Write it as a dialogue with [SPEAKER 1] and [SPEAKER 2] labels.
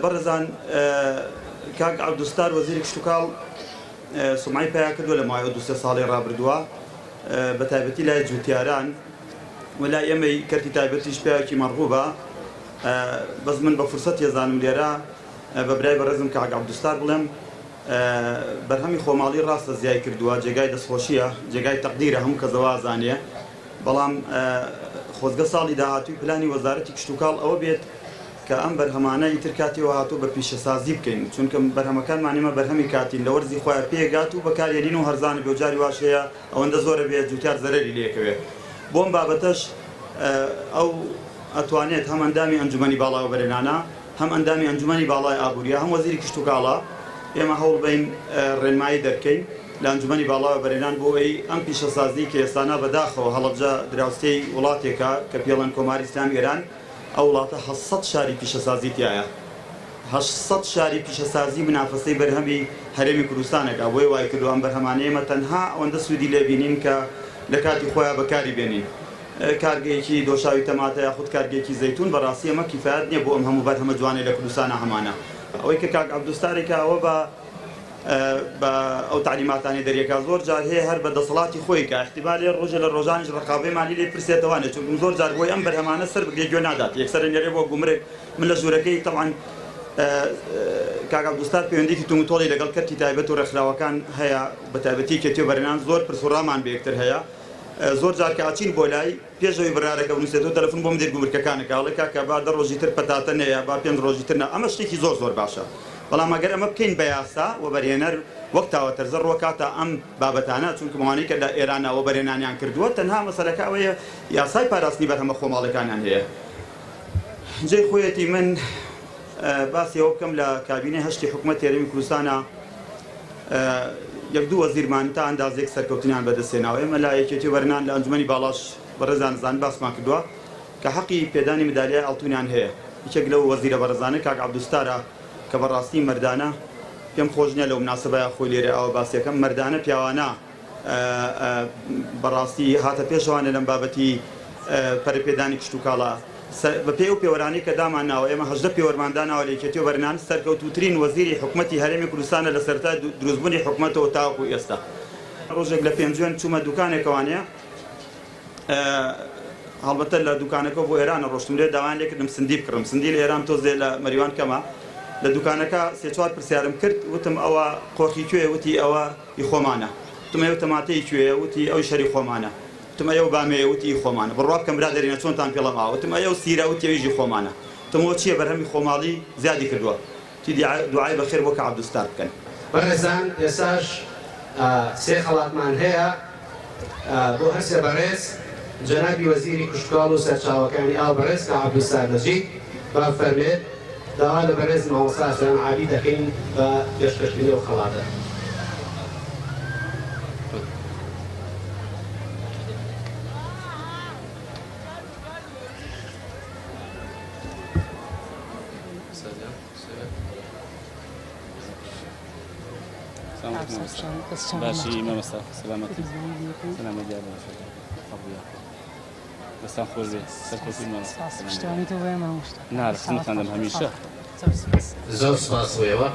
[SPEAKER 1] بەڕێزان کاک عەبدولستار وەزیری کشتوکاڵ سومعی پیا کردووە لە مایۆ 2 ساڵی ڕابردووە بە تایبەتی لای جوتیاران و لای ئێمەی کەرتی تایبەتیش پیاوێکی مەرغوبە. بەس من بە فورسەت ێزانم لێرە بە برای بەڕێزم کاک عەبدولستار بڵێم بەرهەمی خۆماڵی ڕاستە زیای کردووە، جێگای دەستخۆشیە، جێگای تەقدیرە، هەموو کەس ئەوازانێ. بەڵام خۆزگە ساڵی داهاتووی پلانی وەزارەتی کشتوکاڵ ئەوە بێت کە ئەم بەرهەمانە ئیتر کاتیەوە هاتوو بە پیشەسازی بکەین، چونکە بەرهەمەکانمان ئێمە بەرهەمی کاتین لە وەرزی خۆیان پێگات و بەکارهێنین و هەرزانە بێ و جاری واش هەیە ئەوەندە زۆرە بێت جوتیار زەرەری لێکەوێت. بۆم بابەتەش ئەو ئەتوانێت هەم ئەندامی ئەنجومەنی باڵای بەرێنانە، هەم ئەندامی ئەنجومەنی باڵای ئابووریە، هەم وەزیری کشتوکاڵە ئێمە هەوڵ بین ڕێنمایی دەرکەین لە ئەنجومەنی باڵای بەرێنان بۆ ئەی ئەم پیشەسازی کە ئێستانە بەداخەوە هەڵەبجە دراوسێی وڵاتێکە کە پێڵەن کۆماری ئیسلامی ئێران، ئەو وڵاتە 800 شاری پیشەسازی تایە. 800 شاری پیشەسازی منافەسەی بەرهەمی هەرێمی کوردستانێکە. بۆی وای کردو ئەم بەرهەمانەیە ئێمە تەنها ئەوەندە سوودی لێ بینین کە لە کاتی خۆیان بەکاری بێنین. کارگەیەکی دۆشاوی تەماتە یاخود کارگەیەکی زەیتون بەڕاستی ئەمە کیفایەت نییە بۆ ئەم هەموو بەرهەمە جوانەی لە کوردستانە هەمانە. ئەوەی کە کاک عەبدولستارێکە ئەوە بە ئەو تعلیماتانی دەریەکە زۆر جار هەیە هەر بە دەسەڵاتی خۆی کە احتیمالێ ڕۆژە لە ڕۆژانیش ڕقابەی مالی لێ پرسێتەوانێت، چونکە زۆر جار بۆی ئەم بەرهەمانە سەر بگرێ گوێ نادات، یەکسەرە نێرێ بۆ گومرێک. من لە ژوورەکەی تەبعاً کاک عەبدولستار پەیوەندیی تونگتۆڵی لەگەڵ کەرتی تایبەت و ڕێکخراوەکان هەیە، بە تایبەتی کێتیۆ بەرێنان زۆر پرسوڕامان بە یەکتر هەیە. زۆر جار کە ئاچین بۆ لای پێشەوەی برارەکە بنووسێتەوە تەلەفۆن بۆ مدیر گومرگەکانەکە ئەڵێ کاکە با 10 ڕۆژی تر پەتاتە نەیە، با 5 ڕۆژی تر نە. ئەمە شتێکی زۆر باشە، بەڵام ئەگەر ئەمە بکەین بە یاسا و بەرهێنەر وەک تاوەتەرزە ڕۆکاتە ئەم بابەتانە، چونکە مەوانەی کە لە ئێرانەوە بەرهێنانیان کردووە تەنها مەسەلەکە ئەوەیە یاسای پاراستنی بەرهەمە خۆماڵەکانیان هەیە. جێی خۆیەتی من باسی ئەوە بکەم لە کابینەی هەشتی حکوومەت هەرێمی کوردستانە یەک دوو وەزیرمان تا ئەندازێک سەرکەوتنیان بەدەستێناوە. ئێمە لە یەکێتی بەرهێنان لە ئەنجومەنی باڵاش بەڕێزان زان باسمان کردووە کە حەقی پێدانی مدالیای ئەڵتوونیان هەیە. یەکێک لەو وەزیرە بەڕێزانە کاک عەبدولستارە کە بەڕاستی مەردانە، پێم خۆش نییە لەو مناسبەیە خۆی لێرە ئەوە باسیەکەم، مەردانە پیاوانە بەڕاستی هاتە پێشەوانە لەم بابەتی پەرپێدانی کشتوکاڵە بە پێی و پێوەرانی کە دامان ناوە. ئێمە 18 پێوەرمانداناوە لە یەکێتی بەرهێنان سەرکەوتووترین وەزیری حکوومەتی هەرێمی کوردستانە لە سەرەتای دروستبوونی حکوومەتەوە تاوەکو ئێستا. ڕۆژێک لە پێنجوێن چوومە دوکانێکەوانەیە، هەڵبەتە لە دوکانەکە بۆ ئێرانە ڕۆشتم لێ داوان لێ کردم سندی بکڕم. سندی لە ئێران تۆزێ لە مەریوان کەمە. لە دوکانەکە 3-4 پرسیارم کرد، وتم ئەوە قۆرخی کوێ؟ وتی ئەوە خۆمانە. وتم ئەوە تەماتەی کوێ؟ وتی ئەوی شەری خۆمانە. وتم ئەوە بامەیە؟ وتی خۆمانە. بڕوا بکەم برادەرینە چۆنتان پێڵەم ئاوە. وتم ئەوە سیرە؟ وتی ئەویژی خۆمانە. وتم ئەوە چییە؟ بەرهەمی خۆماڵی زیادی کردووە. وتی دوعای بەخێر بۆ کە عەبدولستار بکەن.
[SPEAKER 2] بەڕێزان ئێستاش 3 خەڵاتمان هەیە بۆ هەر سێ بەڕێز جەنابی وەزیری کشتوکاڵ و سەرچاوەکانی ئاو بەڕێز کە عەبدولستار نەجیب بافەرمێت داوا لە بەڕێز مامۆستا حەسەن عالی دەکەین بە پێشکەشکردنی ئەو خەڵاتە.
[SPEAKER 3] باشی مامۆستا سلامەتی سلامە دیارە دەستان خۆش بێ سەرکەوتوی مامۆستا.
[SPEAKER 4] پشتیوانی تۆ بۆیە مامۆستا.
[SPEAKER 3] نارە خزمەتتان دەم هەمیشە.
[SPEAKER 2] زۆر سپاس بۆیەوە.